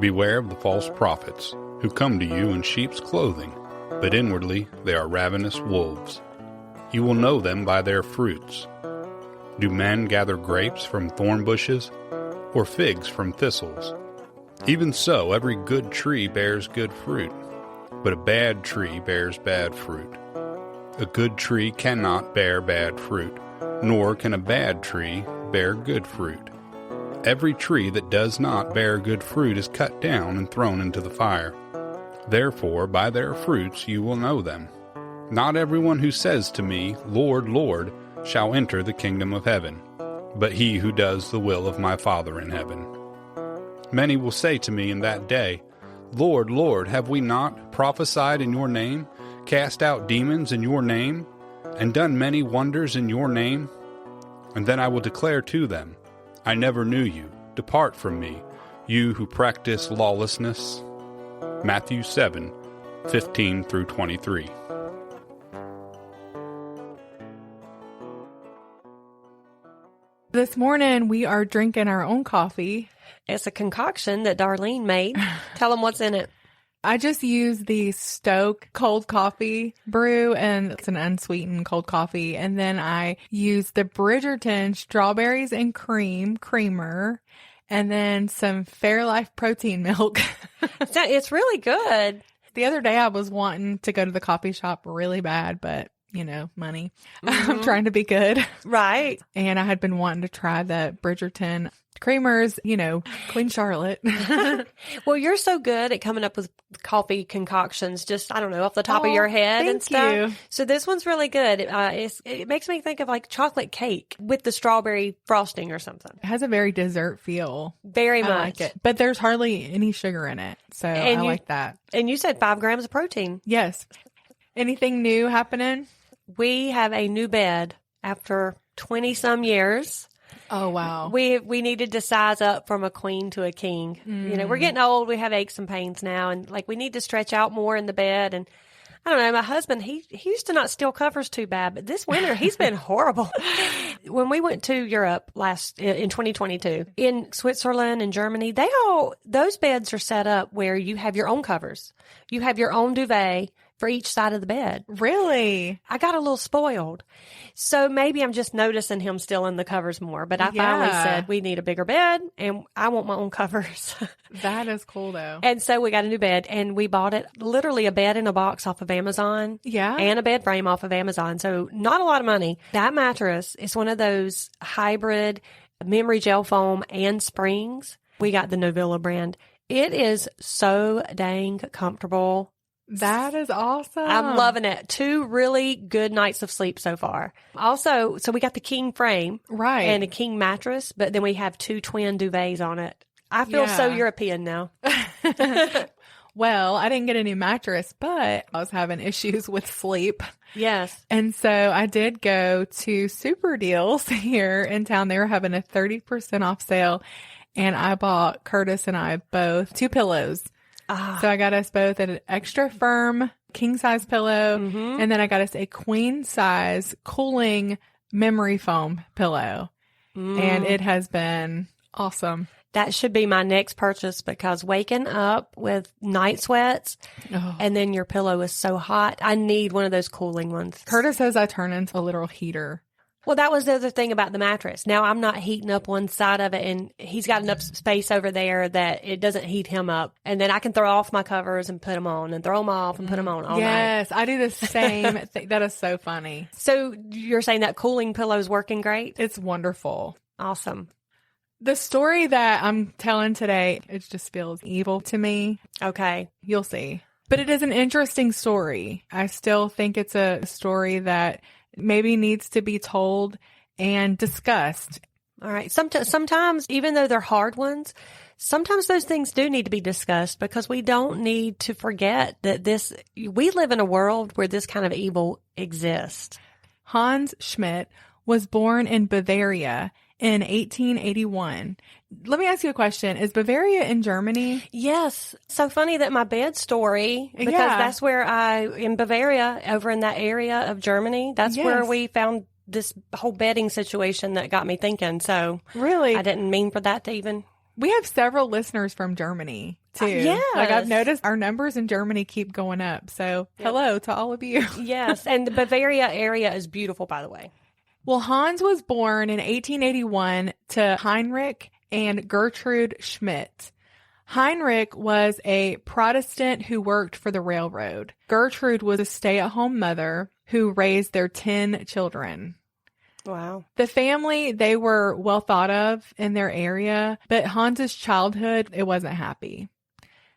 Beware of the false prophets, who come to you in sheep's clothing, but inwardly they are ravenous wolves. You will know them by their fruits. Do men gather grapes from thorn bushes, or figs from thistles? Even so, every good tree bears good fruit, but a bad tree bears bad fruit. A good tree cannot bear bad fruit, nor can a bad tree bear good fruit. Every tree that does not bear good fruit is cut down and thrown into the fire. Therefore, by their fruits you will know them. Not everyone who says to me, Lord, Lord, shall enter the kingdom of heaven, but he who does the will of my Father in heaven. Many will say to me in that day, Lord, Lord, have we not prophesied in your name, cast out demons in your name, and done many wonders in your name? And then I will declare to them, I never knew you. Depart from me, you who practice lawlessness. Matthew 7:15 through 23. This morning, we are drinking our own coffee. It's a concoction that Darlene made. Tell them what's in it. I just use the Stoke cold coffee brew, and it's an unsweetened cold coffee. And then I use the Bridgerton strawberries and creamer, and then some Fairlife protein milk. It's really good. The other day I was wanting to go to the coffee shop really bad, but money. I'm trying to be good. Right. And I had been wanting to try the Bridgerton creamers, Queen Charlotte. Well, you're so good at coming up with coffee concoctions, just, I don't know, off the top of your head and stuff. Thank you. So this one's really good. It makes me think of like chocolate cake with the strawberry frosting or something. It has a very dessert feel. Very much. I like it. But there's hardly any sugar in it. So I like that. And you said 5 grams of protein. Yes. Anything new happening? We have a new bed after 20 some years. Oh, wow. We needed to size up from a queen to a king. We're getting old. We have aches and pains now. And we need to stretch out more in the bed. And I don't know, my husband, he used to not steal covers too bad, but this winter he's been horrible. When we went to Europe in 2022, in Switzerland and Germany, those beds are set up where you have your own covers. You have your own duvet for each side of the bed. Really? I got a little spoiled. So maybe I'm just noticing him still in the covers more. But I finally said, we need a bigger bed and I want my own covers. That is cool though. And so we got a new bed and we bought it, literally a bed in a box off of Amazon. Yeah. And a bed frame off of Amazon. So not a lot of money. That mattress is one of those hybrid memory gel foam and springs. We got the Novilla brand. It is so dang comfortable. That is awesome. I'm loving it. 2 really good nights of sleep so far. Also, so we got the king frame. Right. And a king mattress, but then we have 2 twin duvets on it. I feel so European now. Well, I didn't get any mattress, but I was having issues with sleep. Yes. And so I did go to Super Deals here in town. They were having a 30% off sale. And I bought Curtis and I both 2 pillows. So I got us both an extra firm king size pillow. And then I got us a queen size cooling memory foam pillow. And it has been awesome. That should be my next purchase because waking up with night sweats and then your pillow is so hot. I need one of those cooling ones. Curtis says I turn into a little heater. Well, that was the other thing about the mattress. Now I'm not heating up one side of it and he's got enough space over there that it doesn't heat him up. And then I can throw off my covers and put them on and throw them off and put them on all night. Yes, I do the same thing. That is so funny. So you're saying that cooling pillow is working great? It's wonderful. Awesome. The story that I'm telling today, it just feels evil to me. Okay. You'll see. But it is an interesting story. I still think it's a story that maybe needs to be told and discussed. All right. Sometimes, even though they're hard ones, sometimes those things do need to be discussed because we don't need to forget that we live in a world where this kind of evil exists. Hans Schmidt was born in Bavaria in 1881. Let me ask you a question. Is Bavaria in Germany? Yes. So funny that my bed story, because that's where in Bavaria, over in that area of Germany, that's where we found this whole bedding situation that got me thinking. So really, I didn't mean for that to even. We have several listeners from Germany too. Yes. Like I've noticed our numbers in Germany keep going up. So hello to all of you. Yes. And the Bavaria area is beautiful, by the way. Well, Hans was born in 1881 to Heinrich and Gertrude Schmidt. Heinrich was a Protestant who worked for the railroad. Gertrude was a stay-at-home mother who raised their 10 children. Wow. The family, they were well thought of in their area, but Hans's childhood, it wasn't happy.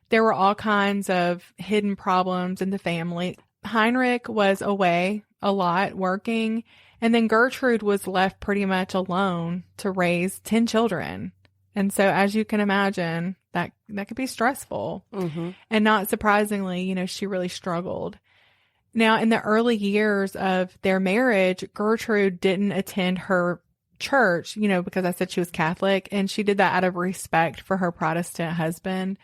There were all kinds of hidden problems in the family. Heinrich was away a lot working, and then Gertrude was left pretty much alone to raise 10 children. And so, as you can imagine, that could be stressful. Mm-hmm. And not surprisingly, she really struggled. Now, in the early years of their marriage, Gertrude didn't attend her church, because I said she was Catholic, and she did that out of respect for her Protestant husband.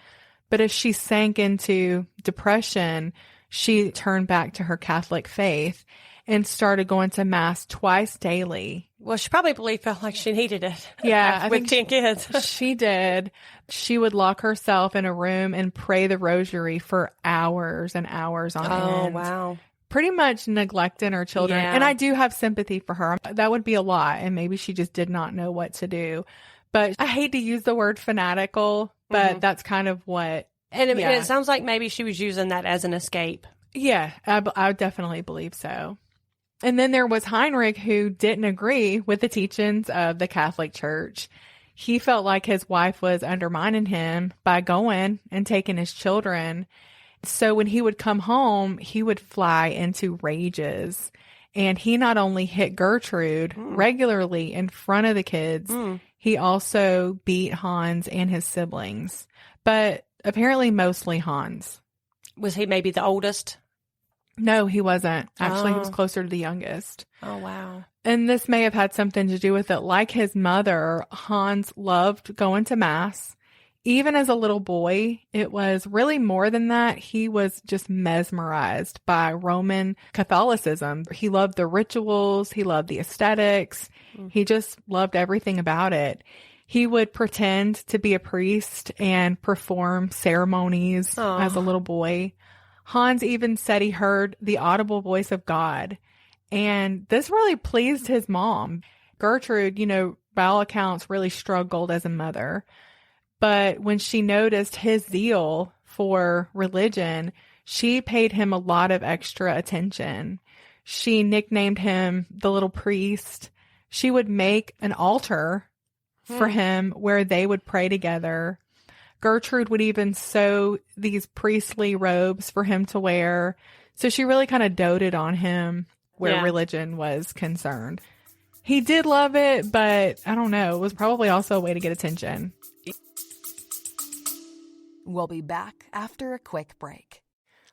But as she sank into depression, she turned back to her Catholic faith and started going to Mass twice daily. Well, she probably felt like she needed it. Yeah. With 10 kids. She did. She would lock herself in a room and pray the rosary for hours and hours on end. Oh, wow. Pretty much neglecting her children. Yeah. And I do have sympathy for her. That would be a lot. And maybe she just did not know what to do. But I hate to use the word fanatical, but that's kind of what. And it sounds like maybe she was using that as an escape. Yeah, I definitely believe so. And then there was Heinrich, who didn't agree with the teachings of the Catholic Church. He felt like his wife was undermining him by going and taking his children. So when he would come home, he would fly into rages. And he not only hit Gertrude regularly in front of the kids, he also beat Hans and his siblings. But apparently mostly Hans. Was he maybe the oldest? No, he wasn't. Actually, he was closer to the youngest. Oh, wow. And this may have had something to do with it. Like his mother, Hans loved going to Mass. Even as a little boy, it was really more than that. He was just mesmerized by Roman Catholicism. He loved the rituals. He loved the aesthetics. He just loved everything about it. He would pretend to be a priest and perform ceremonies as a little boy. Hans even said he heard the audible voice of God. And this really pleased his mom. Gertrude, by all accounts, really struggled as a mother. But when she noticed his zeal for religion, she paid him a lot of extra attention. She nicknamed him the little priest. She would make an altar for him where they would pray together. Gertrude would even sew these priestly robes for him to wear. So she really kind of doted on him where religion was concerned. He did love it, but I don't know. It was probably also a way to get attention. We'll be back after a quick break.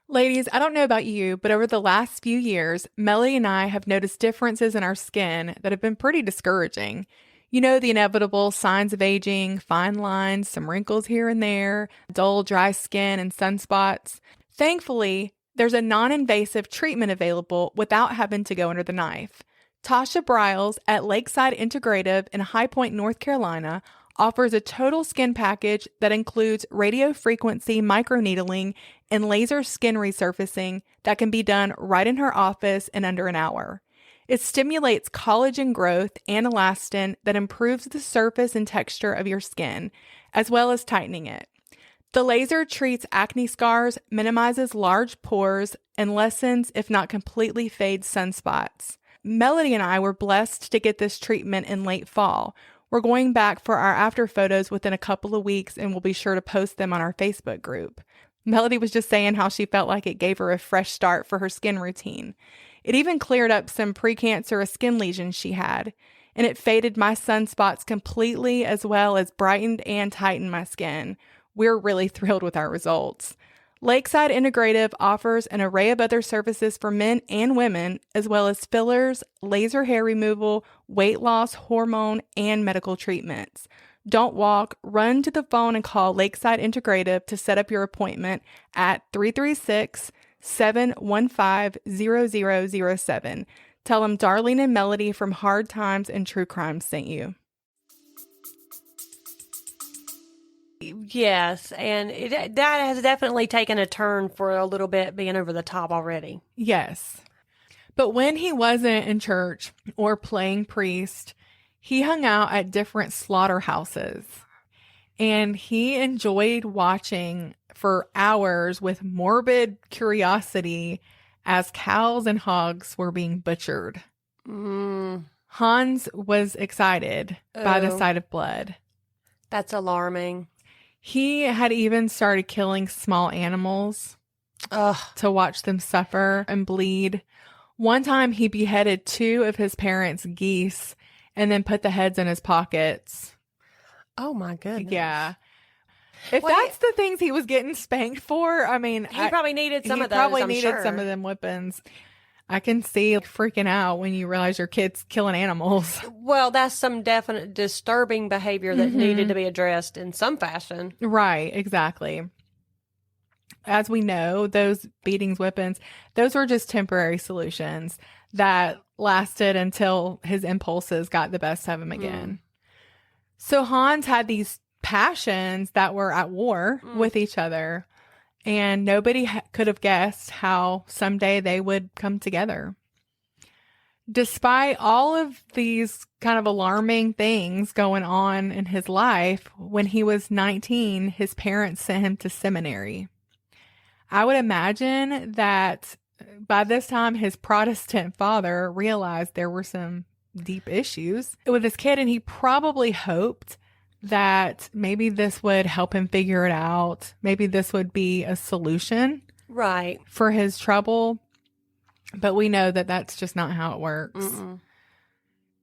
Ladies, I don't know about you, but over the last few years, Melody and I have noticed differences in our skin that have been pretty discouraging. The inevitable signs of aging, fine lines, some wrinkles here and there, dull, dry skin, and sunspots. Thankfully, there's a non-invasive treatment available without having to go under the knife. Tasha Briles at Lakeside Integrative in High Point, North Carolina, offers a total skin package that includes radiofrequency microneedling and laser skin resurfacing that can be done right in her office in under an hour. It stimulates collagen growth and elastin that improves the surface and texture of your skin, as well as tightening it. The laser treats acne scars, minimizes large pores, and lessens, if not completely fades, sunspots. Melody and I were blessed to get this treatment in late fall. We're going back for our after photos within a couple of weeks, and we'll be sure to post them on our Facebook group. Melody was just saying how she felt like it gave her a fresh start for her skin routine. It even cleared up some precancerous skin lesions she had, and it faded my sunspots completely as well as brightened and tightened my skin. We're really thrilled with our results. Lakeside Integrative offers an array of other services for men and women, as well as fillers, laser hair removal, weight loss, hormone, and medical treatments. Don't walk, run to the phone and call Lakeside Integrative to set up your appointment at 336-715-0007. Tell them Darlene and Melody from Hard Times and True Crime sent you. Yes, and that has definitely taken a turn for a little bit, being over the top already. Yes. But when he wasn't in church or playing priest, he hung out at different slaughterhouses. And he enjoyed watching for hours with morbid curiosity as cows and hogs were being butchered. Hans was excited by the sight of blood. That's alarming. He had even started killing small animals to watch them suffer and bleed. One time he beheaded 2 of his parents' geese and then put the heads in his pockets. Oh my goodness. Yeah. If that's the things he was getting spanked for, I mean, he probably needed some of those. Probably I'm needed sure. some of them whippings. I can see freaking out when you realize your kid's killing animals. Well, that's some definite disturbing behavior that needed to be addressed in some fashion. Right, exactly. As we know, those beatings, whippings, those were just temporary solutions that lasted until his impulses got the best of him again. So Hans had these passions that were at war with each other. And nobody could have guessed how someday they would come together. Despite all of these kind of alarming things going on in his life, when he was 19, his parents sent him to seminary. I would imagine that by this time, his Protestant father realized there were some deep issues with his kid, and he probably hoped that maybe this would help him figure it out. Maybe this would be a solution for his trouble. But we know that that's just not how it works.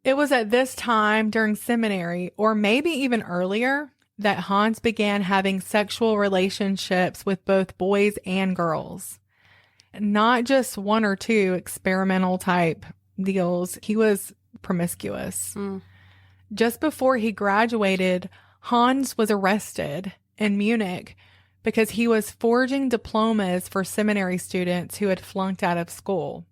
It was at this time during seminary, or maybe even earlier, that Hans began having sexual relationships with both boys and girls. Not just 1 or 2 experimental type deals. He was promiscuous. Just before he graduated, Hans was arrested in Munich because he was forging diplomas for seminary students who had flunked out of school.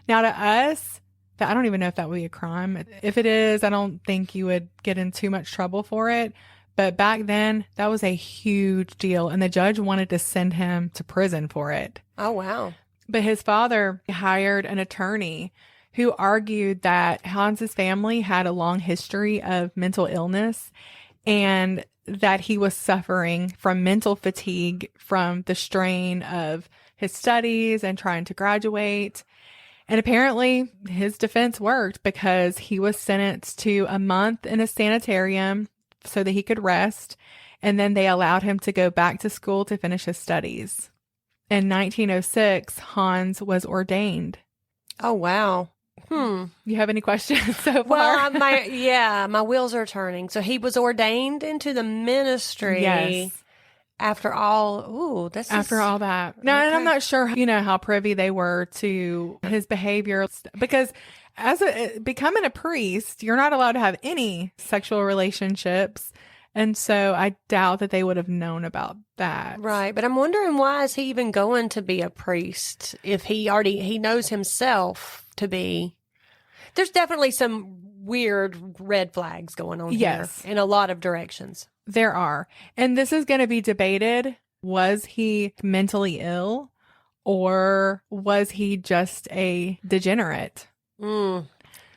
Now, to us, I don't even know if that would be a crime. If it is, I don't think you would get in too much trouble for it. But back then, that was a huge deal, and the judge wanted to send him to prison for it. Oh, wow. But his father hired an attorney who argued that Hans's family had a long history of mental illness and that he was suffering from mental fatigue from the strain of his studies and trying to graduate. And apparently his defense worked because he was sentenced to a month in a sanitarium so that he could rest. And then they allowed him to go back to school to finish his studies. In 1906, Hans was ordained. Oh, wow. You have any questions so far? Well, my wheels are turning. So he was ordained into the ministry. Yes. After all all that. Now, and I'm not sure, how privy they were to his behavior, because becoming a priest, you're not allowed to have any sexual relationships. And so I doubt that they would have known about that. Right. But I'm wondering, why is he even going to be a priest if he knows himself to be? There's definitely some weird red flags going on here in a lot of directions. There are. And this is going to be debated. Was he mentally ill, or was he just a degenerate?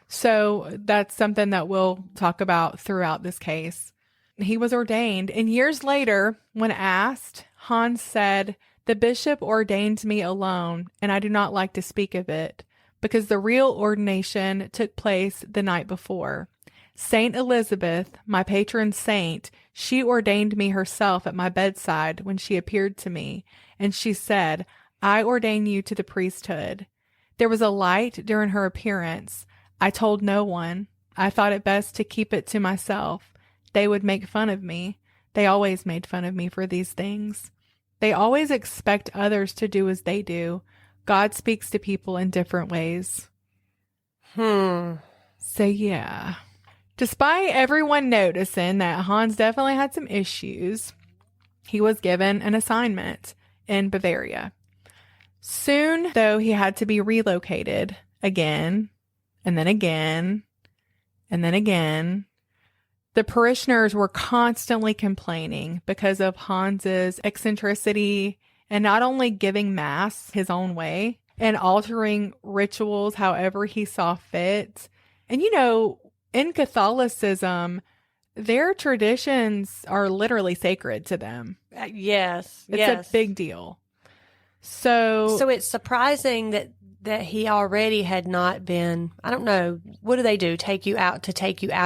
So that's something that we'll talk about throughout this case. He was ordained, and years later, when asked, Hans said, "The bishop ordained me alone, and I do not like to speak of it, because the real ordination took place the night before. Saint Elizabeth, my patron saint, she ordained me herself at my bedside when she appeared to me, and she said, 'I ordain you to the priesthood.' There was a light during her appearance. I told no one. I thought it best to keep it to myself. They would make fun of me. They always made fun of me for these things. They always expect others to do as they do. God speaks to people in different ways. So, yeah. Despite everyone noticing that Hans definitely had some issues, he was given an assignment in Bavaria. Soon, though, he had to be relocated again, and then again, and then again. The parishioners were constantly complaining because of Hans's eccentricity and not only giving mass his own way and altering rituals however he saw fit. And, you know, in Catholicism, their traditions are literally sacred to them. Yes. It's a big deal. So it's surprising that he already had not been, I don't know, what do they do? Take you out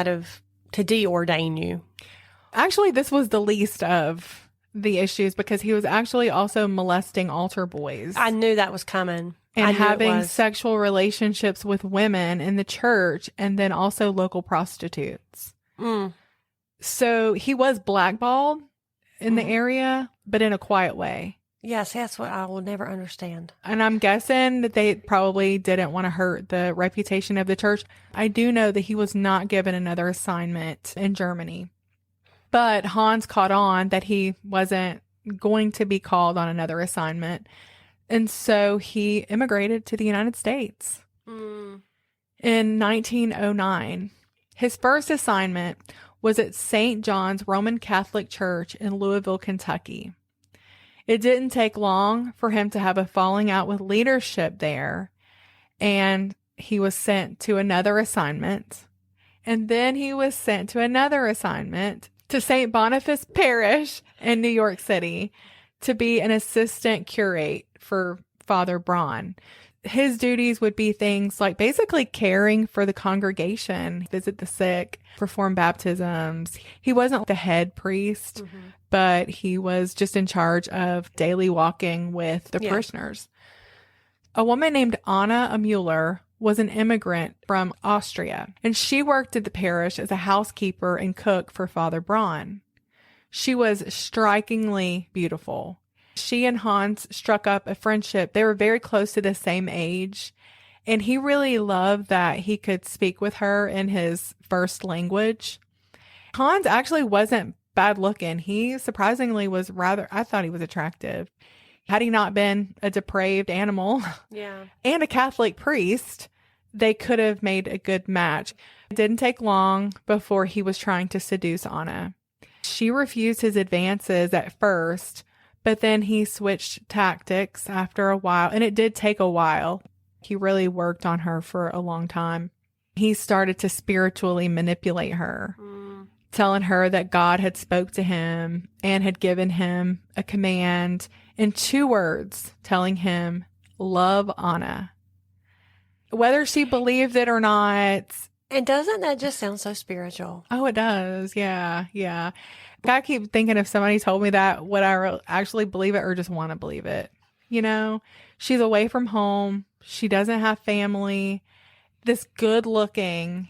of, to deordain you. Actually, this was the least of the issues because he was actually also molesting altar boys. I knew that was coming. And having sexual relationships with women in the church and then also local prostitutes. So he was blackballed in the area, but in a quiet way. Yes, that's what I will never understand. And I'm guessing that they probably didn't want to hurt the reputation of the church. I do know that he was not given another assignment in Germany. But Hans caught on that he wasn't going to be called on another assignment. And so he immigrated to the United States in 1909. His first assignment was at St. John's Roman Catholic Church in Louisville, Kentucky. It didn't take long for him to have a falling out with leadership there, and he was sent to another assignment. And then he was sent to another assignment to St. Boniface Parish in New York City to be an assistant curate for Father Braun. His duties would be things like basically caring for the congregation, visit the sick, perform baptisms. He wasn't the head priest, but he was just in charge of daily walking with the parishioners. A woman named Anna Müller was an immigrant from Austria, and she worked at the parish as a housekeeper and cook for Father Braun. She was strikingly beautiful. She and Hans struck up a friendship. They were very close to the same age, and he really loved that he could speak with her in his first language. Hans actually wasn't bad looking. He surprisingly was I thought he was attractive. Had he not been a depraved animal and a Catholic priest, they could have made a good match. It didn't take long before he was trying to seduce Anna. She refused his advances at first, but then he switched tactics after a while, and it did take a while. He really worked on her for a long time. He started to spiritually manipulate her, telling her that God had spoke to him and had given him a command in 2 words, telling him, love Anna. Whether she believed it or not. And doesn't that just sound so spiritual? Oh, it does. Yeah. Yeah. I keep thinking if somebody told me that, would I actually believe it or just want to believe it? You know, she's away from home. She doesn't have family. This good looking,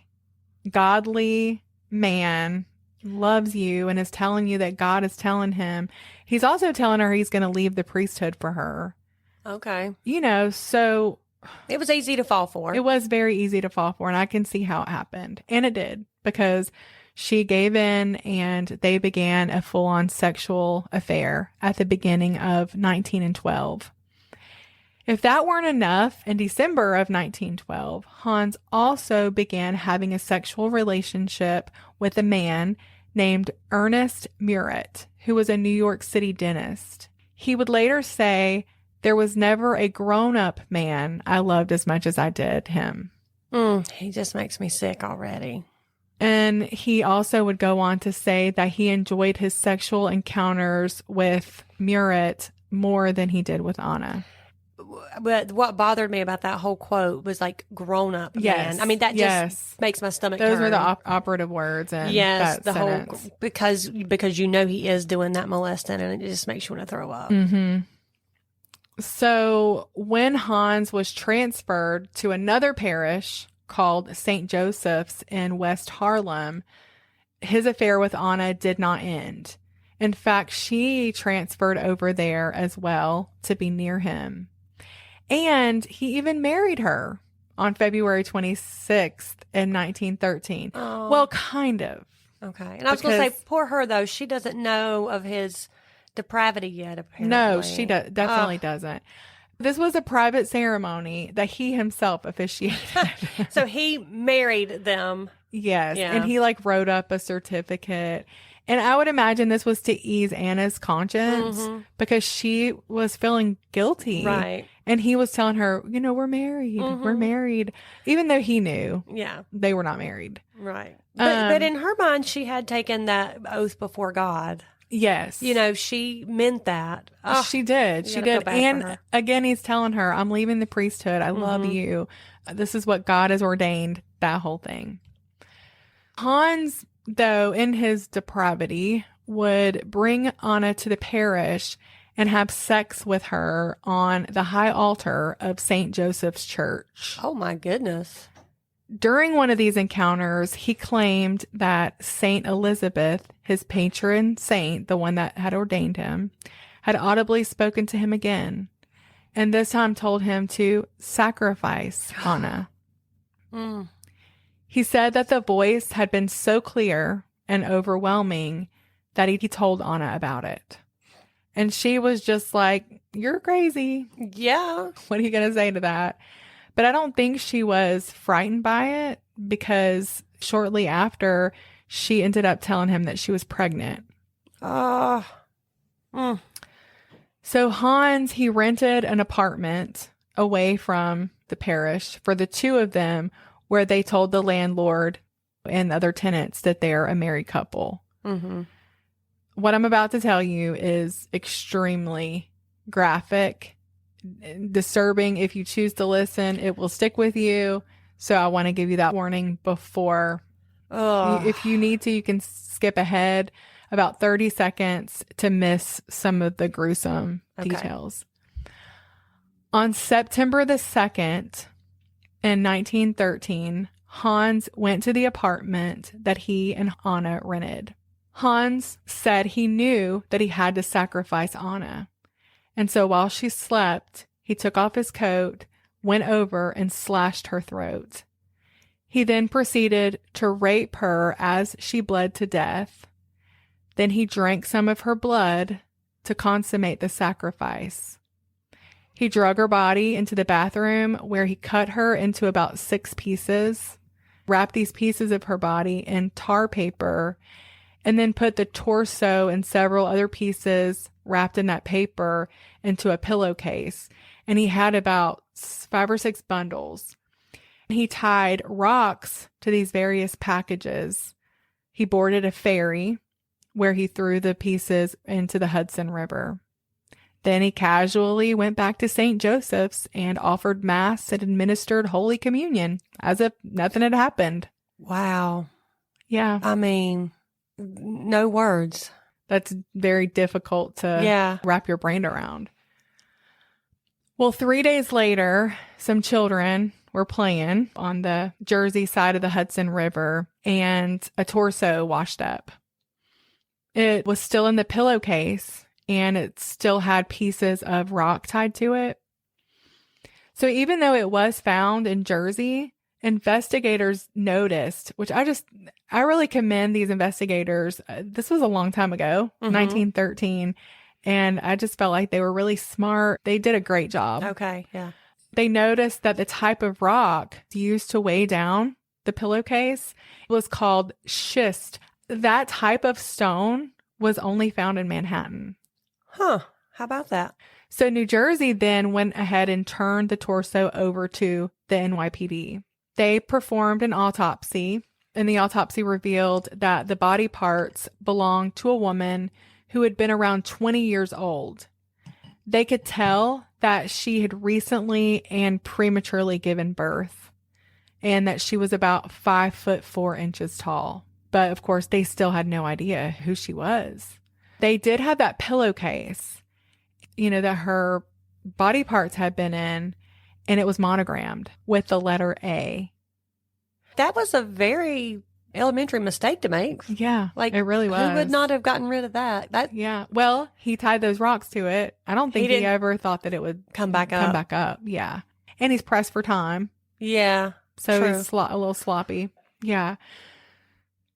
godly man loves you and is telling you that God is telling him. He's also telling her he's going to leave the priesthood for her. Okay. You know, so it was easy to fall for. It was very easy to fall for, and I can see how it happened. And it did, because she gave in and they began a full-on sexual affair at the beginning of 1912. If that weren't enough, in December of 1912, Hans also began having a sexual relationship with a man named Ernest Murat, who was a New York City dentist. He would later say, there was never a grown-up man I loved as much as I did him. He just makes me sick already. And he also would go on to say that he enjoyed his sexual encounters with Murat more than he did with Anna. But what bothered me about that whole quote was like grown up man. I mean, that just makes my stomach Those turn. were the operative words. And yes, the sentence. whole, because you know he is doing that molesting, and it just makes you want to throw up. So when Hans was transferred to another parish called St. Joseph's in West Harlem, his affair with Anna did not end. In fact, she transferred over there as well to be near him. And he even married her on February 26th in 1913. Oh. Well, kind of. Okay. And I was going to say, poor her, though. She doesn't know of his depravity yet, apparently. No, she definitely doesn't. This was a private ceremony that he himself officiated. So he married them. Yes. Yeah. And he wrote up a certificate. And I would imagine this was to ease Anna's conscience because she was feeling guilty. Right. And he was telling her, we're married. We're married. Even though he knew they were not married. Right. But in her mind, she had taken that oath before God. Yes. She meant that. Oh, she did. She did. And again, he's telling her, I'm leaving the priesthood. I love you. This is what God has ordained, that whole thing. Hans, though, in his depravity, would bring Anna to the parish and have sex with her on the high altar of St. Joseph's Church. Oh, my goodness. During one of these encounters, he claimed that St. Elizabeth, his patron saint, the one that had ordained him, had audibly spoken to him again, and this time told him to sacrifice Anna. He said that the voice had been so clear and overwhelming that he told Anna about it. And she was just like, you're crazy. Yeah. What are you going to say to that? But I don't think she was frightened by it because shortly after, she ended up telling him that she was pregnant. So Hans, he rented an apartment away from the parish for the two of them, where they told the landlord and other tenants that they're a married couple. What I'm about to tell you is extremely graphic, disturbing. If you choose to listen, it will stick with you. So I want to give you that warning before. If you need to, you can skip ahead about 30 seconds to miss some of the gruesome details. On September the 2nd, in 1913, Hans went to the apartment that he and Anna rented. Hans said he knew that he had to sacrifice Anna. And so while she slept, he took off his coat, went over, and slashed her throat. He then proceeded to rape her as she bled to death. Then he drank some of her blood to consummate the sacrifice. He drug her body into the bathroom where he cut her into about 6 pieces, wrapped these pieces of her body in tar paper, and then put the torso and several other pieces wrapped in that paper into a pillowcase. And he had about 5 or 6 bundles. He tied rocks to these various packages. He boarded a ferry where he threw the pieces into the Hudson River. Then he casually went back to St. Joseph's and offered Mass and administered Holy Communion as if nothing had happened. Wow. Yeah. I mean, no words. That's very difficult to wrap your brain around. Well, 3 days later, some children were playing on the Jersey side of the Hudson River, and a torso washed up. It was still in the pillowcase, and it still had pieces of rock tied to it. So even though it was found in Jersey, investigators noticed, which I really commend these investigators. This was a long time ago, 1913, and I just felt like they were really smart. They did a great job. Okay, yeah. They noticed that the type of rock used to weigh down the pillowcase was called schist. That type of stone was only found in Manhattan. Huh. How about that? So New Jersey then went ahead and turned the torso over to the NYPD. They performed an autopsy, and the autopsy revealed that the body parts belonged to a woman who had been around 20 years old. They could tell that she had recently and prematurely given birth, and that she was about 5'4" tall. But of course, they still had no idea who she was. They did have that pillowcase, that her body parts had been in, and it was monogrammed with the letter A. That was a very elementary mistake to make. Yeah, Like, it really was. Who would not have gotten rid of that? Yeah. Well, he tied those rocks to it. I don't think he didn't ever thought that it would come back up. Yeah. And he's pressed for time. Yeah. So true. he's a little sloppy. Yeah.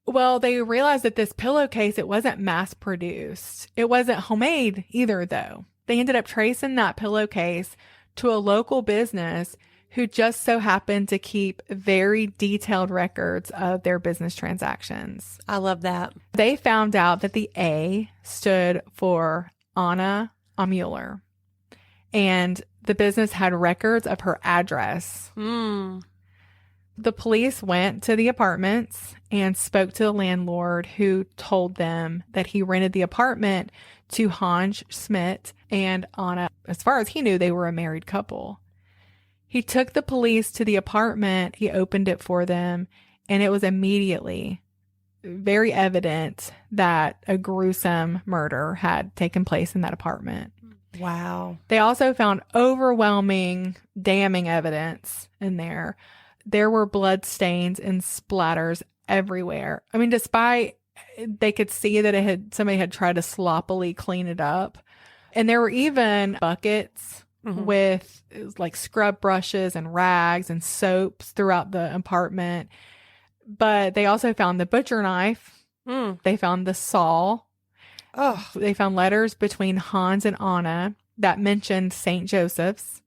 Well, they realized that this pillowcase, it wasn't mass produced. It wasn't homemade either, though. They ended up tracing that pillowcase to a local business who just so happened to keep very detailed records of their business transactions. I love that. They found out that the A stood for Anna Amuller, and the business had records of her address. The police went to the apartments and spoke to the landlord, who told them that he rented the apartment to Hans Schmidt and Anna. As far as he knew, they were a married couple. He took the police to the apartment. He opened it for them, and it was immediately very evident that a gruesome murder had taken place in that apartment. Wow. They also found overwhelming, damning evidence in there. There were blood stains and splatters everywhere. I mean, despite they could see that somebody had tried to sloppily clean it up. And there were even buckets with like scrub brushes and rags and soaps throughout the apartment. But they also found the butcher knife. They found the saw. They found letters between Hans and Anna that mentioned St. Joseph's.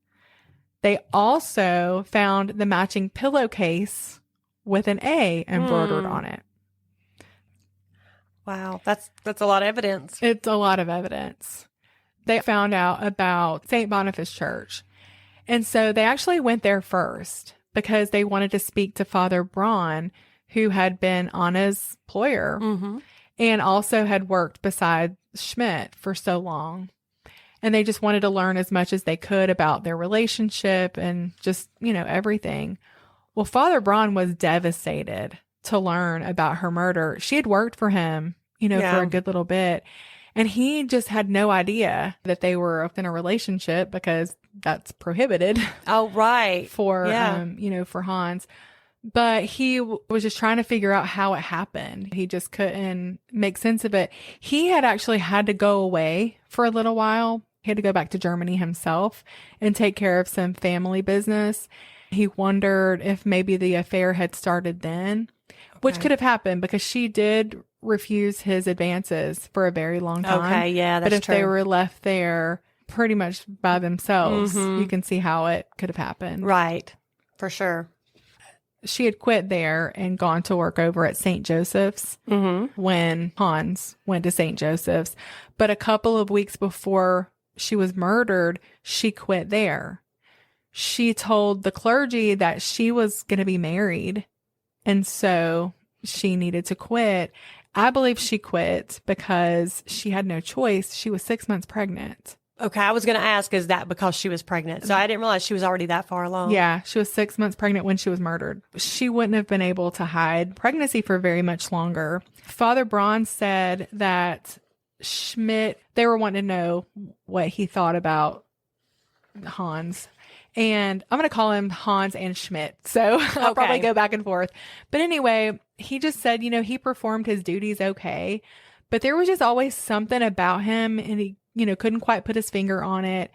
They also found the matching pillowcase with an A embroidered on it. Wow. That's a lot of evidence. It's a lot of evidence. They found out about St. Boniface Church. And so they actually went there first because they wanted to speak to Father Braun, who had been Anna's employer and also had worked beside Schmidt for so long. And they just wanted to learn as much as they could about their relationship and just, everything. Well, Father Braun was devastated to learn about her murder. She had worked for him, for a good little bit. And he just had no idea that they were in a relationship because that's prohibited. Oh, right. For Hans. But he was just trying to figure out how it happened. He just couldn't make sense of it. He had actually had to go away for a little while. He had to go back to Germany himself and take care of some family business. He wondered if maybe the affair had started then, which could have happened because she did refuse his advances for a very long time. Okay, yeah, that's true. But if they were left there pretty much by themselves, you can see how it could have happened. Right, for sure. She had quit there and gone to work over at St. Joseph's when Hans went to St. Joseph's. But a couple of weeks before she was murdered, she quit there. She told the clergy that she was going to be married, and so she needed to quit. I believe she quit because she had no choice. She was 6 months pregnant. Okay, I was going to ask, is that because she was pregnant? So I didn't realize she was already that far along. Yeah, she was 6 months pregnant when she was murdered. She wouldn't have been able to hide pregnancy for very much longer. Father Braun said that Schmidt, they were wanting to know what he thought about Hans. And I'm going to call him Hans and Schmidt. So I'll probably go back and forth. But anyway, he just said, he performed his duties okay. But there was just always something about him, and he couldn't quite put his finger on it,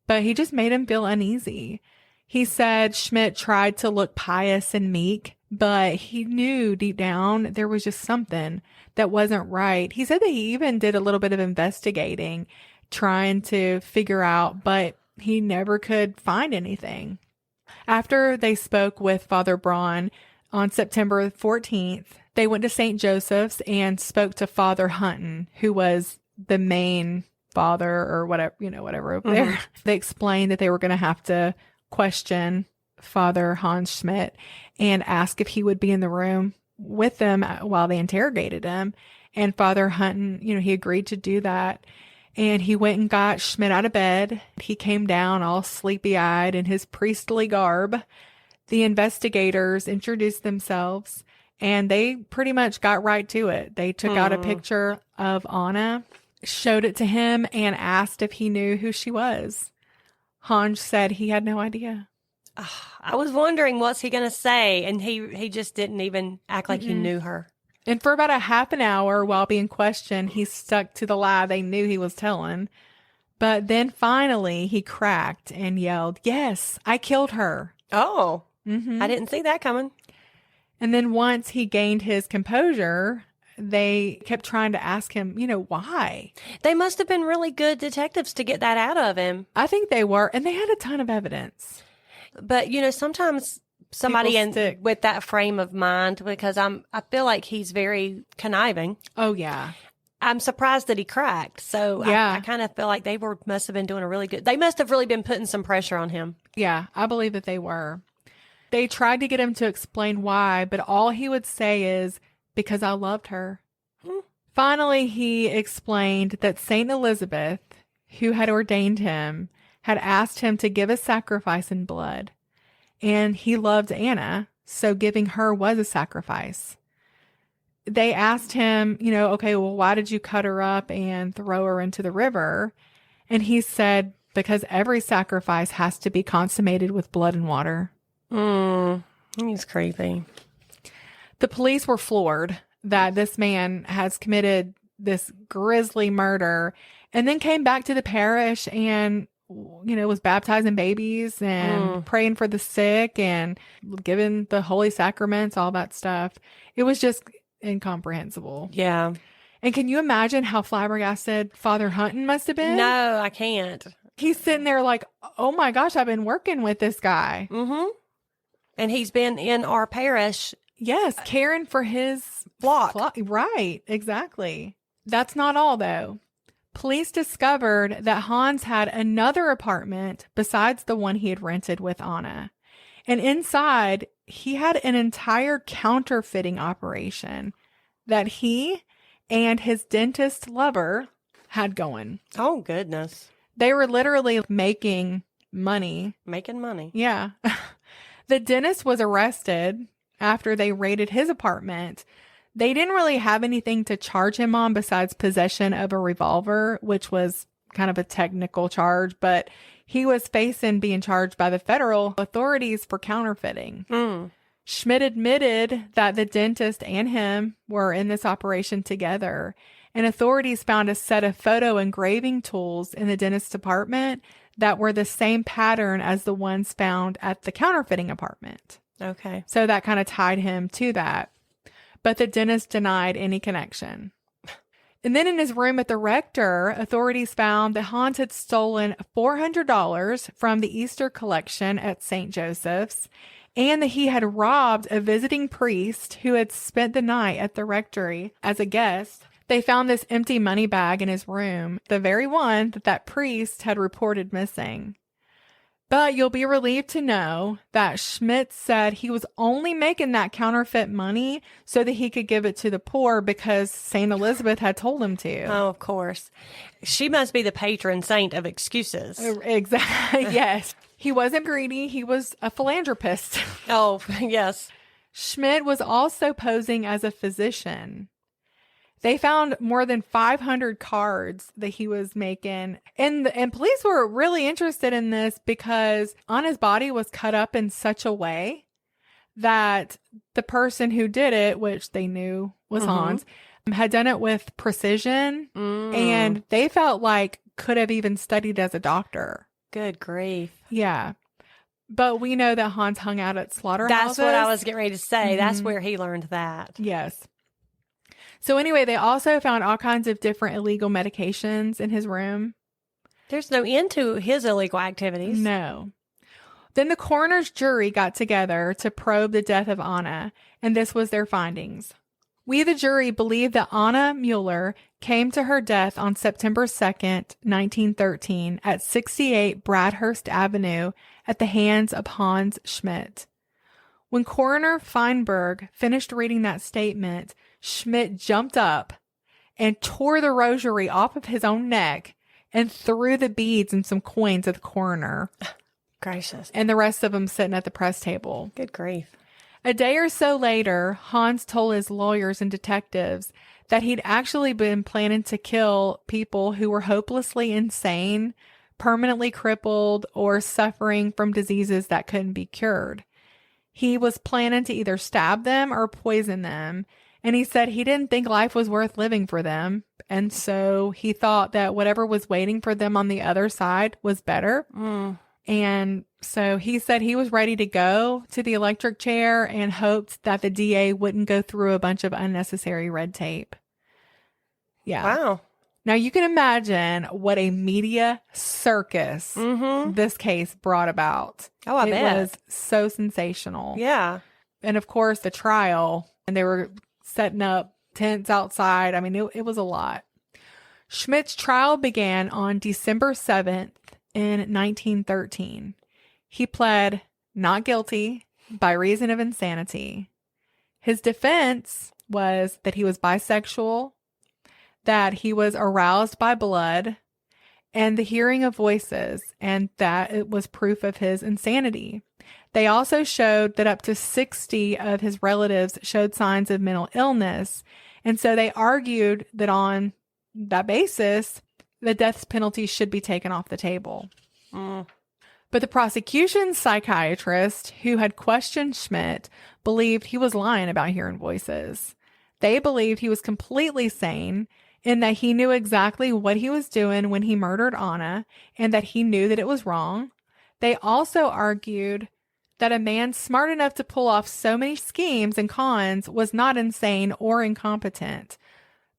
but he just made him feel uneasy. He said Schmidt tried to look pious and meek, but he knew deep down there was just something that wasn't right. He said that he even did a little bit of investigating, trying to figure out, but he never could find anything. After they spoke with Father Braun on September 14th, they went to St. Joseph's and spoke to Father Hutton, who was the main father or whatever over there. They explained that they were going to have to question Father Hans Schmidt and ask if he would be in the room with them while they interrogated him. And Father Hutton, he agreed to do that. And he went and got Schmidt out of bed. He came down all sleepy-eyed in his priestly garb. The investigators introduced themselves, and they pretty much got right to it. They took out a picture of Anna, showed it to him, and asked if he knew who she was. Hans said he had no idea. I was wondering what's he going to say, and he just didn't even act like he knew her. And for about a half an hour while being questioned, he stuck to the lie they knew he was telling. But then finally he cracked and yelled, "Yes, I killed her." Oh, I didn't see that coming. And then once he gained his composure, they kept trying to ask him, why? They must have been really good detectives to get that out of him. I think they were, and they had a ton of evidence. But, sometimes somebody stick. with that frame of mind, because I feel like he's very conniving. Oh, yeah. I'm surprised that he cracked. So Yeah. I kind of feel like must have been doing they must have really been putting some pressure on him. Yeah, I believe that they were. They tried to get him to explain why, but all he would say is, "Because I loved her." Finally, he explained that Saint Elizabeth, who had ordained him, had asked him to give a sacrifice in blood. And he loved Anna, so giving her was a sacrifice. They asked him, okay, well, why did you cut her up and throw her into the river? And he said, because every sacrifice has to be consummated with blood and water. He's creepy. The police were floored that this man has committed this grisly murder and then came back to the parish and, was baptizing babies and praying for the sick and giving the holy sacraments, all that stuff. It was just incomprehensible. Yeah. And can you imagine how flabbergasted Father Hunton must have been? No, I can't. He's sitting there like, oh my gosh, I've been working with this guy. And he's been in our parish. Yes, caring for his flock. Right, exactly. That's not all, though. Police discovered that Hans had another apartment besides the one he had rented with Anna. And inside, he had an entire counterfeiting operation that he and his dentist lover had going. Oh, goodness. They were literally making money. Making money. Yeah. The dentist was arrested after they raided his apartment. They didn't really have anything to charge him on besides possession of a revolver, which was kind of a technical charge, but he was facing being charged by the federal authorities for counterfeiting. Schmidt admitted that the dentist and him were in this operation together, and authorities found a set of photo engraving tools in the dentist's apartment that were the same pattern as the ones found at the counterfeiting apartment. Okay. So that kind of tied him to that. But the dentist denied any connection. And then in his room at the rector, authorities found that Hans had stolen $400 from the Easter collection at St. Joseph's, and that he had robbed a visiting priest who had spent the night at the rectory as a guest. They found this empty money bag in his room, the very one that priest had reported missing. But you'll be relieved to know that Schmidt said he was only making that counterfeit money so that he could give it to the poor because St. Elizabeth had told him to. Oh, of course. She must be the patron saint of excuses. Exactly. Yes. He wasn't greedy. He was a philanthropist. Oh, yes. Schmidt was also posing as a physician. They found more than 500 cards that he was making. And police were really interested in this because Anna's body was cut up in such a way that the person who did it, which they knew was Hans, had done it with precision. And they felt like could have even studied as a doctor. Good grief. Yeah. But we know that Hans hung out at slaughterhouses. That's what I was getting ready to say. That's where he learned that. Yes. So anyway, they also found all kinds of different illegal medications in his room. There's no end to his illegal activities. No. Then the coroner's jury got together to probe the death of Anna, and this was their findings. We, the jury, believe that Anna Mueller came to her death on September 2nd, 1913, at 68 Bradhurst Avenue at the hands of Hans Schmidt. When Coroner Feinberg finished reading that statement, Schmidt jumped up and tore the rosary off of his own neck and threw the beads and some coins at the coroner. Gracious. And the rest of them sitting at the press table. Good grief. A day or so later, Hans told his lawyers and detectives that he'd actually been planning to kill people who were hopelessly insane, permanently crippled, or suffering from diseases that couldn't be cured. He was planning to either stab them or poison them. And he said he didn't think life was worth living for them. And so he thought that whatever was waiting for them on the other side was better. And so he said he was ready to go to the electric chair and hoped that the DA wouldn't go through a bunch of unnecessary red tape. Yeah. Wow. Now you can imagine what a media circus this case brought about. Oh, I bet. It was so sensational. Yeah. And of course, the trial, and they were setting up tents outside. I mean, it was a lot. Schmidt's trial began on December 7th in 1913. He pled not guilty by reason of insanity. His defense was that he was bisexual, that he was aroused by blood and the hearing of voices, and that it was proof of his insanity. They also showed that up to 60 of his relatives showed signs of mental illness. And so they argued that on that basis, the death penalty should be taken off the table. But the prosecution's psychiatrist, who had questioned Schmidt, believed he was lying about hearing voices. They believed he was completely sane, in that he knew exactly what he was doing when he murdered Anna, and that he knew that it was wrong. They also argued that a man smart enough to pull off so many schemes and cons was not insane or incompetent.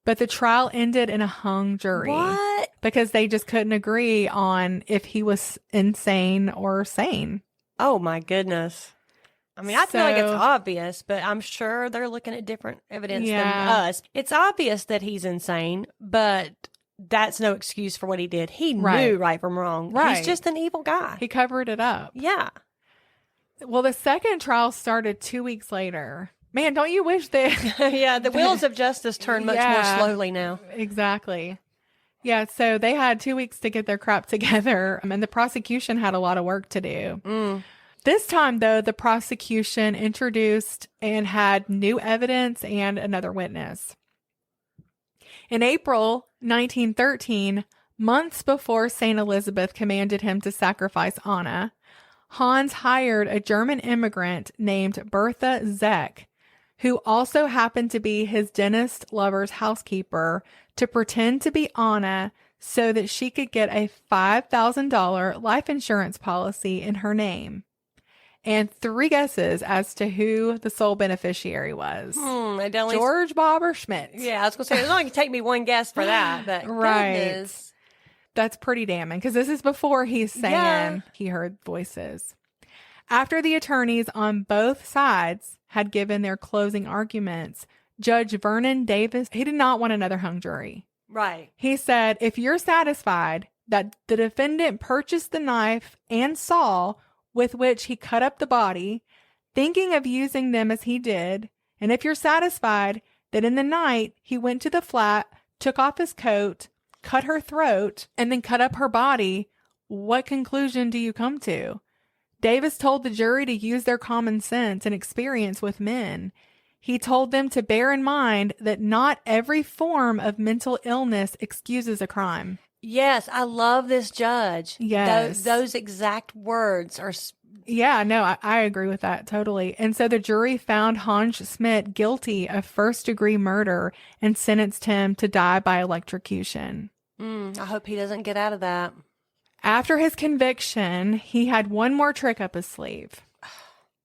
But the trial ended in a hung jury. What? Because they just couldn't agree on if he was insane or sane. Oh, my goodness. I mean, I feel like it's So- obvious, but I'm sure they're looking at different evidence than Yeah. us. It's obvious that he's insane, but that's no excuse for what he did. He Right. knew right from wrong. Right. He's just an evil guy. He covered it up. Yeah. Well, the second trial started 2 weeks later. Man, don't you wish that... Yeah, the wheels of justice turn much more Yeah. slowly now. Exactly. Yeah, so they had 2 weeks to get their crap together, and the prosecution had a lot of work to do. This time, though, the prosecution introduced and had new evidence and another witness. In April 1913, months before St. Elizabeth commanded him to sacrifice Anna, Hans hired a German immigrant named Bertha Zeck, who also happened to be his dentist lover's housekeeper, to pretend to be Anna so that she could get a $5,000 life insurance policy in her name. And 3 guesses as to who the sole beneficiary was. It only- George, Bob, or Schmidt. Yeah, I was going to say, it only can take me one guess for that. But Right. goodness. That's pretty damning, because this is before he's saying Yeah. he heard voices. After the attorneys on both sides had given their closing arguments, Judge Vernon Davis, he did not want another hung jury. Right. He said, if you're satisfied that the defendant purchased the knife and saw with which he cut up the body, thinking of using them as he did, and if you're satisfied that in the night he went to the flat, took off his coat, cut her throat, and then cut up her body, what conclusion do you come to? Davis told the jury to use their common sense and experience with men. He told them to bear in mind that not every form of mental illness excuses a crime. Yes, I love this judge. Yes. Those exact words are... Yeah, no, I agree with that totally. And so the jury found Hans Schmidt guilty of first-degree murder and sentenced him to die by electrocution. I hope he doesn't get out of that. After his conviction, he had one more trick up his sleeve.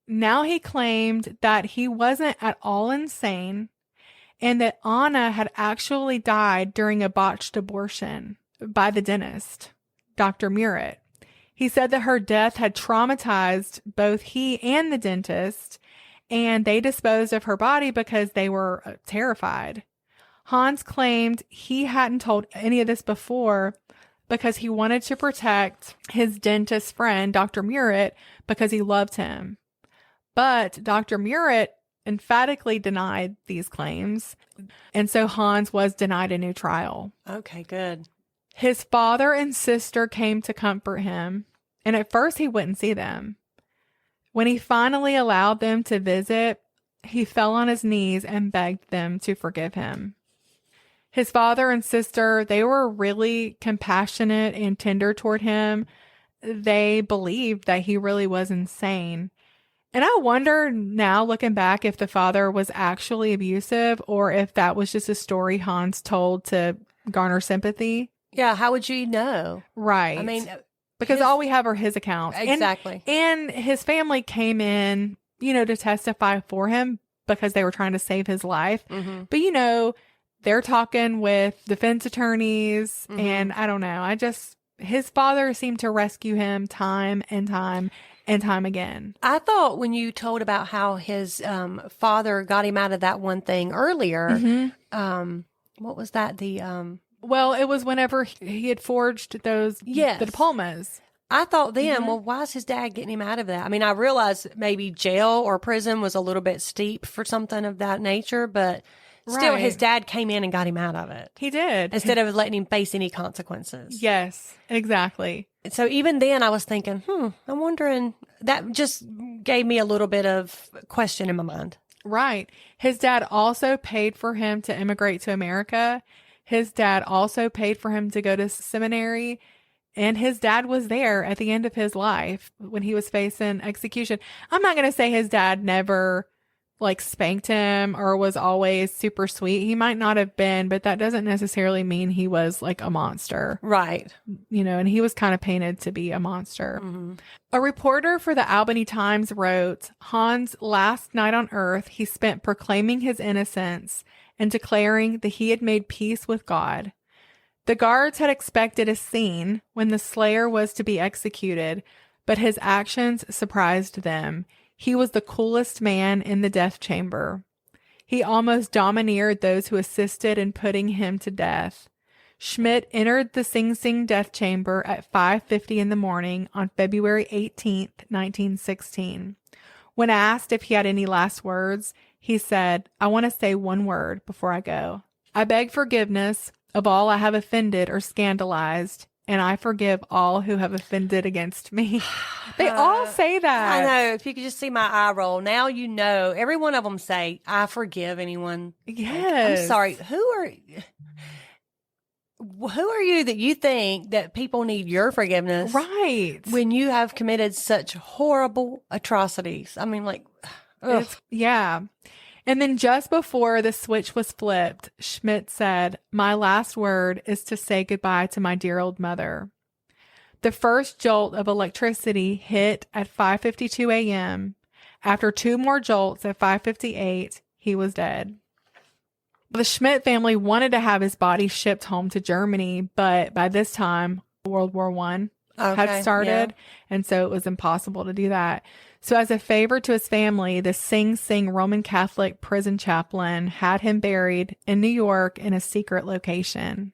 Now he claimed that he wasn't at all insane and that Anna had actually died during a botched abortion by the dentist, Dr. Murrett. He said that her death had traumatized both he and the dentist, and they disposed of her body because they were terrified. Hans claimed he hadn't told any of this before because he wanted to protect his dentist friend, Dr. Murrett, because he loved him. But Dr. Murrett emphatically denied these claims, and so Hans was denied a new trial. Okay, good. His father and sister came to comfort him, and at first he wouldn't see them. When he finally allowed them to visit, he fell on his knees and begged them to forgive him. His father and sister, they were really compassionate and tender toward him. They believed that he really was insane. And I wonder now, looking back, if the father was actually abusive or if that was just a story Hans told to garner sympathy. Yeah, how would you know? Right. I mean, because all we have are his accounts. Exactly. And his family came in, to testify for him because they were trying to save his life. Mm-hmm. But, they're talking with defense attorneys, and I don't know. His father seemed to rescue him time and time and time again. I thought when you told about how his father got him out of that one thing earlier, what was that? Well, it was whenever he had forged those the diplomas. I thought then, well, why is his dad getting him out of that? I mean, I realized maybe jail or prison was a little bit steep for something of that nature, but still, his dad came in and got him out of it. He did. Instead of letting him face any consequences. Yes, exactly. So even then I was thinking, I'm wondering, that just gave me a little bit of question in my mind. Right. His dad also paid for him to immigrate to America. His dad also paid for him to go to seminary. And his dad was there at the end of his life when he was facing execution. I'm not going to say his dad never spanked him or was always super sweet. He might not have been, but that doesn't necessarily mean he was a monster. Right. And he was kind of painted to be a monster. Mm-hmm. A reporter for the Albany Times wrote, Hans' last night on earth, he spent proclaiming his innocence and declaring that he had made peace with God. The guards had expected a scene when the slayer was to be executed, but his actions surprised them. He was the coolest man in the death chamber. He almost domineered those who assisted in putting him to death. Schmidt entered the Sing Sing death chamber at 5:50 in the morning on February 18th, 1916. When asked if he had any last words, he said, I want to say one word before I go. I beg forgiveness of all I have offended or scandalized, and I forgive all who have offended against me. They all say that. I know. If you could just see my eye roll. Now you know. Every one of them say, I forgive anyone. Yes. I'm sorry. Who are you that you think that people need your forgiveness? Right. When you have committed such horrible atrocities. I mean, yeah. And then just before the switch was flipped, Schmidt said, my last word is to say goodbye to my dear old mother. The first jolt of electricity hit at 5:52 a.m. After two more jolts at 5:58, he was dead. The Schmidt family wanted to have his body shipped home to Germany, but by this time, World War I had started, and so it was impossible to do that. So as a favor to his family, the Sing Sing Roman Catholic prison chaplain had him buried in New York in a secret location.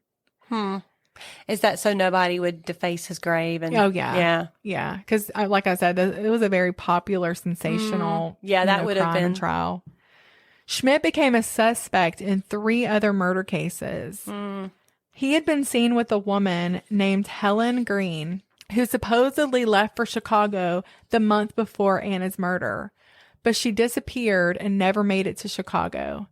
Is that so nobody would deface his grave? Oh, yeah. Yeah. Because like I said, it was a very popular, sensational that would have been trial. Schmidt became a suspect in 3 other murder cases. He had been seen with a woman named Helen Green, who supposedly left for Chicago the month before Anna's murder, but she disappeared and never made it to Chicago.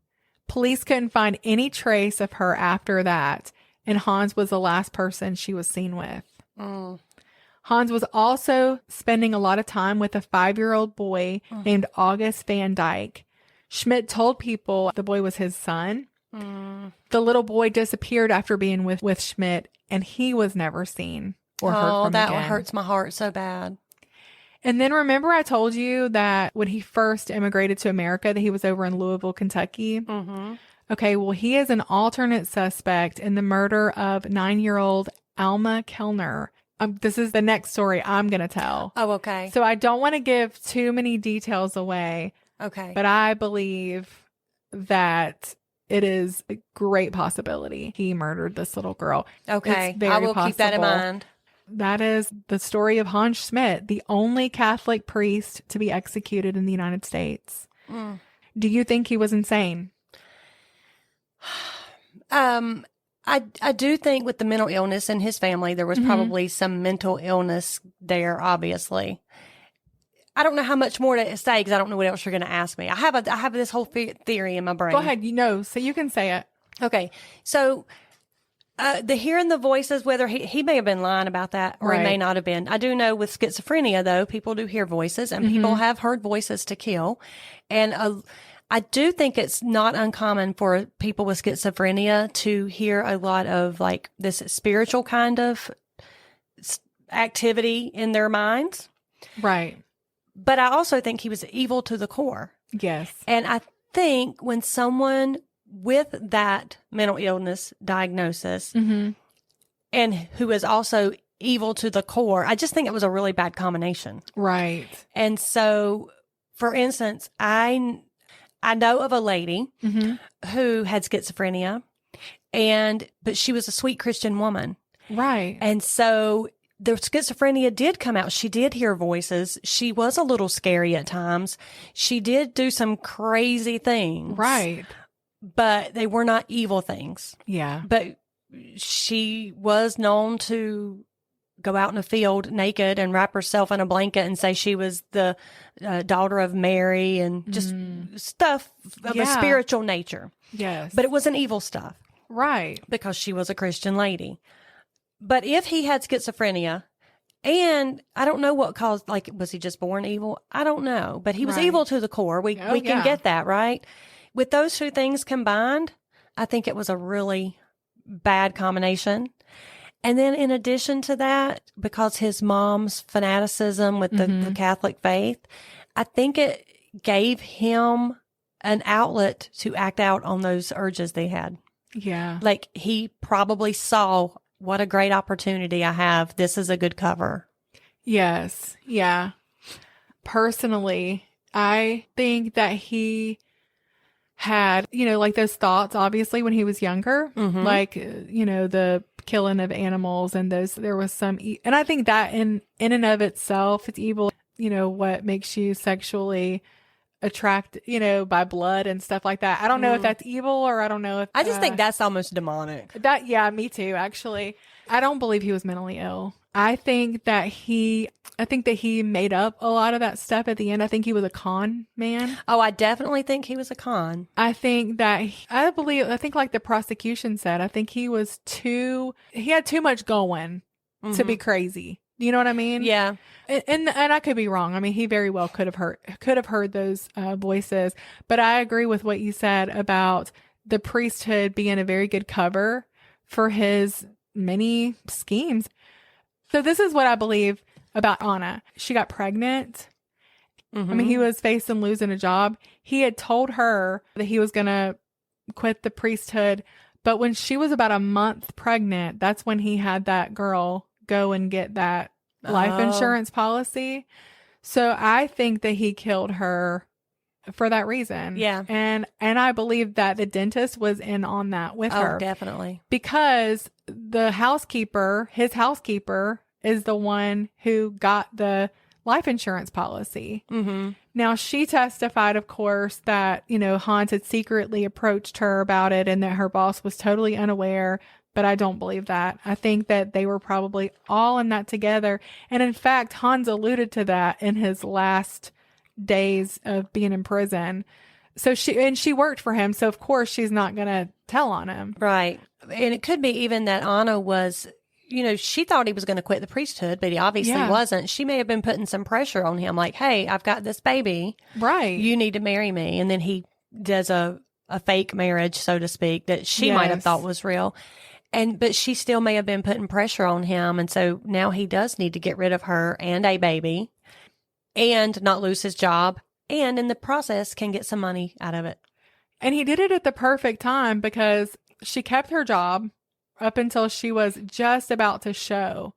Police couldn't find any trace of her after that, and Hans was the last person she was seen with. Hans was also spending a lot of time with a 5-year-old boy named August Van Dyke. Schmidt told people the boy was his son. The little boy disappeared after being with Schmidt, and he was never seen or heard from that again. Hurts my heart so bad. And then remember I told you that when he first immigrated to America that he was over in Louisville, Kentucky? Okay, well, he is an alternate suspect in the murder of 9-year-old Alma Kellner. This is the next story I'm going to tell. Oh, okay. So I don't want to give too many details away. Okay. But I believe that it is a great possibility he murdered this little girl. Okay. It's very I will keep that in possible. mind. That is the story of Hans Schmidt, the only Catholic priest to be executed in the United States. Do you think he was insane? I do think with the mental illness in his family, there was probably some mental illness there, obviously. I don't know how much more to say because I don't know what else you're going to ask me. I have this whole theory in my brain. Go ahead. So you can say it. Okay. So the hearing the voices, whether he may have been lying about that or he may Right. not have been. I do know with schizophrenia, though, people do hear voices and people have heard voices to kill. And I do think it's not uncommon for people with schizophrenia to hear a lot of like this spiritual kind of activity in their minds. Right. But I also think he was evil to the core. Yes. And I think when someone with that mental illness diagnosis and who is also evil to the core, I just think it was a really bad combination. Right. And so, for instance, I know of a lady who had schizophrenia, but she was a sweet Christian woman. Right. And so the schizophrenia did come out. She did hear voices. She was a little scary at times. She did do some crazy things. Right. But they were not evil things. Yeah. But she was known to go out in a field naked and wrap herself in a blanket and say she was the daughter of Mary and just stuff of a spiritual nature. Yes. But it wasn't evil stuff. Right. Because she was a Christian lady. But if he had schizophrenia, and I don't know what caused, like, was he just born evil? I don't know. But he was Right. evil to the core. We can get that, right? With those two things combined, I think it was a really bad combination. And then in addition to that, because his mom's fanaticism with the Catholic faith, I think it gave him an outlet to act out on those urges they had. Yeah. Like he probably saw, what a great opportunity I have. This is a good cover. Yes. Yeah. Personally, I think that he had, like those thoughts, obviously, when he was younger, like, the killing of animals and there was some, and I think that in and of itself, it's evil, what makes you sexually attracted, by blood and stuff like that. I don't know if that's evil or I don't know if. I just think that's almost demonic. Yeah, me too, actually. I don't believe he was mentally ill. I think that he made up a lot of that stuff at the end. I think he was a con man. Oh, I definitely think he was a con. I think that, I think like the prosecution said, I think he had too much going to be crazy. You know what I mean? Yeah. And I could be wrong. I mean, he very well could have heard those voices, but I agree with what you said about the priesthood being a very good cover for his many schemes. So this is what I believe about Anna. She got pregnant. I mean, he was facing losing a job. He had told her that he was going to quit the priesthood. But when she was about a month pregnant, that's when he had that girl go and get that life insurance policy. So I think that he killed her for that reason. Yeah. And I believe that the dentist was in on that with her. Oh, definitely. Because his housekeeper is the one who got the life insurance policy. Now, she testified, of course, that, Hans had secretly approached her about it and that her boss was totally unaware. But I don't believe that. I think that they were probably all in that together. And in fact, Hans alluded to that in his last days of being in prison. So she worked for him. So of course she's not going to tell on him. Right. And it could be even that Anna was, she thought he was going to quit the priesthood, but he obviously wasn't. She may have been putting some pressure on him. Like, hey, I've got this baby. Right. You need to marry me. And then he does a fake marriage, so to speak, that she might have thought was real. But she still may have been putting pressure on him. And so now he does need to get rid of her and a baby and not lose his job. And in the process can get some money out of it. And he did it at the perfect time because she kept her job up until she was just about to show.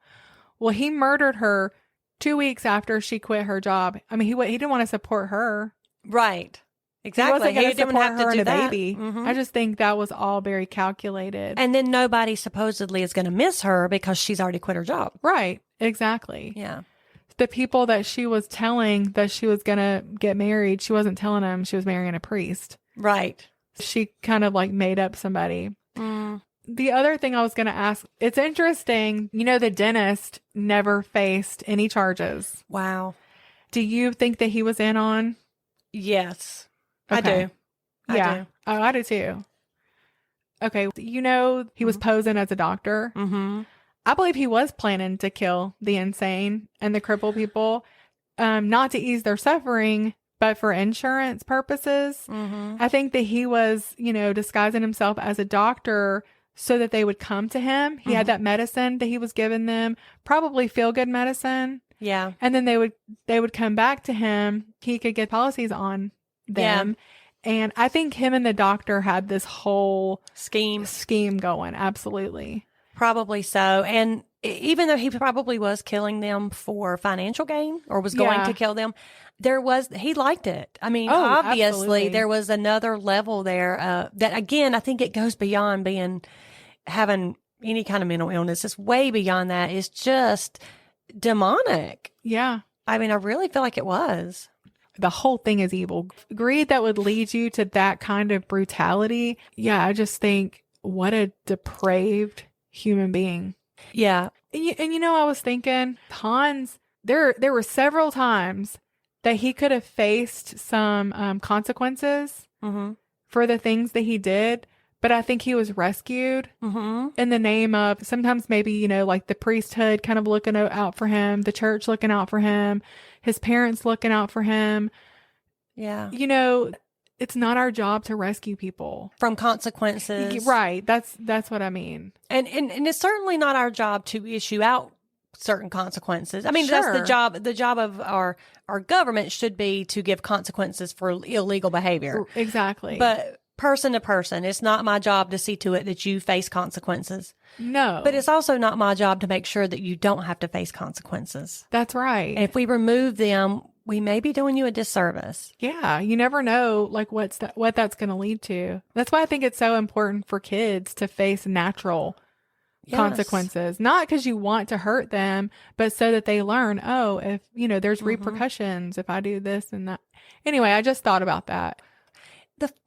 Well, he murdered her 2 weeks after she quit her job. I mean, he didn't want to support her. Right. Exactly. He wasn't going to support her and a that. baby. I just think that was all very calculated. And then nobody supposedly is going to miss her because she's already quit her job. Right. Exactly. Yeah. The people that she was telling that she was going to get married, she wasn't telling them she was marrying a priest. Right. She kind of like made up somebody. The other thing I was going to ask, it's interesting, the dentist never faced any charges. Wow. Do you think that he was in on? Yes. Okay. I do. Oh, I do too. Okay, he was posing as a doctor. Mm-hmm. I believe he was planning to kill the insane and the crippled people, not to ease their suffering, but for insurance purposes. Mm-hmm. I think that he was, disguising himself as a doctor so that they would come to him. He had that medicine that he was giving them, probably feel-good medicine. Yeah. And then they would come back to him. He could get policies on them. Yeah. And I think him and the doctor had this whole scheme going. Absolutely. Probably so. And even though he probably was killing them for financial gain or was going to kill them, he liked it. I mean, obviously absolutely. There was another level there that, again, I think it goes beyond having any kind of mental illness. It's way beyond that. It's just demonic. Yeah. I mean, I really feel like it was. The whole thing is evil. Greed that would lead you to that kind of brutality. Yeah, I just think what a depraved human being. Yeah. And I was thinking, Hans, there were several times that he could have faced some consequences for the things that he did. But I think he was rescued in the name of sometimes maybe, like the priesthood kind of looking out for him, the church looking out for him, his parents looking out for him. Yeah. It's not our job to rescue people from consequences. Right. That's what I mean. And it's certainly not our job to issue out certain consequences. I mean, Sure. That's the job. The job of our government should be to give consequences for illegal behavior. Exactly. But person to person, it's not my job to see to it that you face consequences. No. But it's also not my job to make sure that you don't have to face consequences. That's right. And if we remove them, we may be doing you a disservice. Yeah. You never know what that's going to lead to. That's why I think it's so important for kids to face natural consequences, not because you want to hurt them, but so that they learn, if, there's repercussions if I do this and that. Anyway, I just thought about that.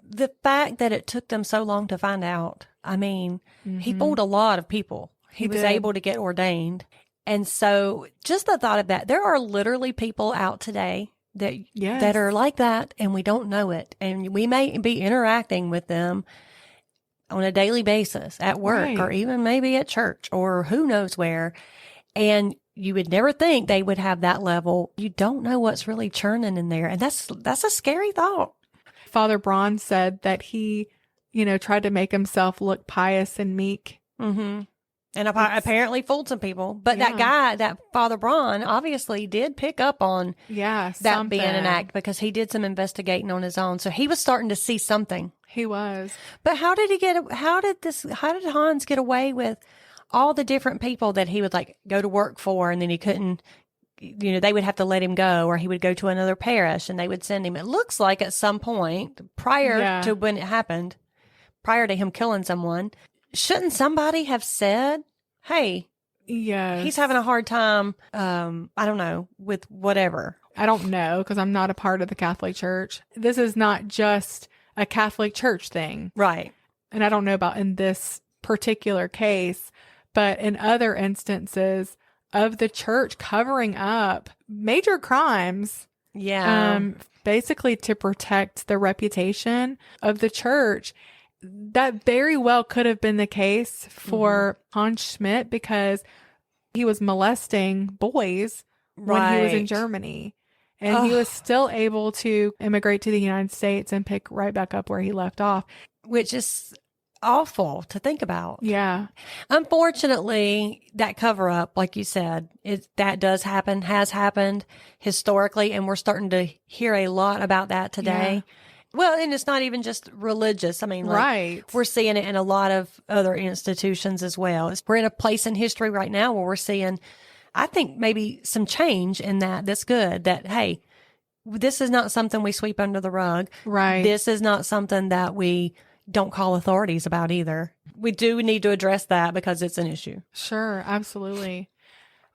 The fact that it took them so long to find out, I mean, he fooled a lot of people. He was able to get ordained. And so just the thought of that, there are literally people out today that are like that, and we don't know it. And we may be interacting with them on a daily basis at work or even maybe at church or who knows where. And you would never think they would have that level. You don't know what's really churning in there. And that's a scary thought. Father Braun said that he, tried to make himself look pious and meek. Mm-hmm. And apparently fooled some people. But that guy, that Father Braun, obviously did pick up on that being an act because he did some investigating on his own. So he was starting to see something. He was. But how did Hans get away with all the different people that he would go to work for, and then he couldn't, they would have to let him go, or he would go to another parish and they would send him. It looks like at some point prior to when it happened, prior to him killing someone, shouldn't somebody have said, hey, he's having a hard time, I don't know, with whatever. I don't know, because I'm not a part of the Catholic Church. This is not just a Catholic Church thing. Right. And I don't know about in this particular case, but in other instances of the church covering up major crimes. Yeah. Basically to protect the reputation of the church. That very well could have been the case for Hans Schmidt, because he was molesting boys when he was in Germany. And he was still able to immigrate to the United States and pick right back up where he left off. Which is awful to think about. Yeah. Unfortunately, that cover up, like you said, that does happen, has happened historically, and we're starting to hear a lot about that today. Yeah. Well, and it's not even just religious. I mean, we're seeing it in a lot of other institutions as well. We're in a place in history right now where we're seeing, I think, maybe some change in that's good. That, hey, this is not something we sweep under the rug. Right. This is not something that we don't call authorities about either. We do need to address that because it's an issue. Sure, absolutely.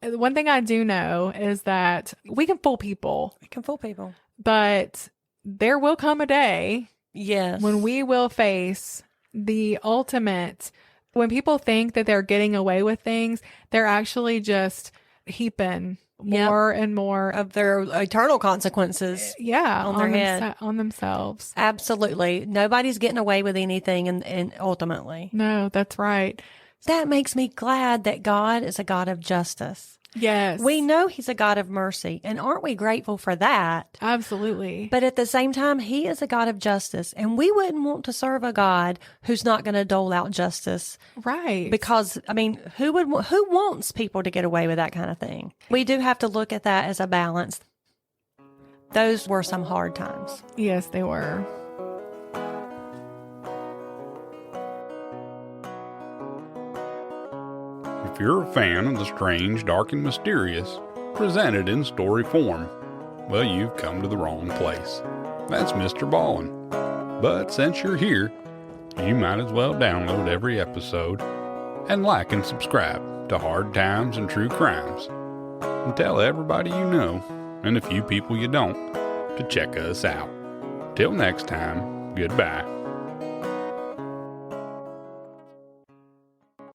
One thing I do know is that we can fool people. We can fool people. But there will come a day when we will face the ultimate. When people think that they're getting away with things, they're actually just heaping more and more of their eternal consequences. on their head. on themselves. Absolutely. Nobody's getting away with anything and ultimately. No, that's right. That makes me glad that God is a God of justice. Yes. We know he's a God of mercy, and aren't we grateful for that? Absolutely. But at the same time, he is a God of justice, and we wouldn't want to serve a God who's not going to dole out justice. Right. Because, I mean, who wants people to get away with that kind of thing? We do have to look at that as a balance. Those were some hard times. Yes, they were. If you're a fan of the strange, dark, and mysterious, presented in story form, well, you've come to the wrong place. That's Mr. Ballin. But since you're here, you might as well download every episode and like and subscribe to Hard Times and True Crimes. And tell everybody you know, and a few people you don't, to check us out. Till next time, goodbye.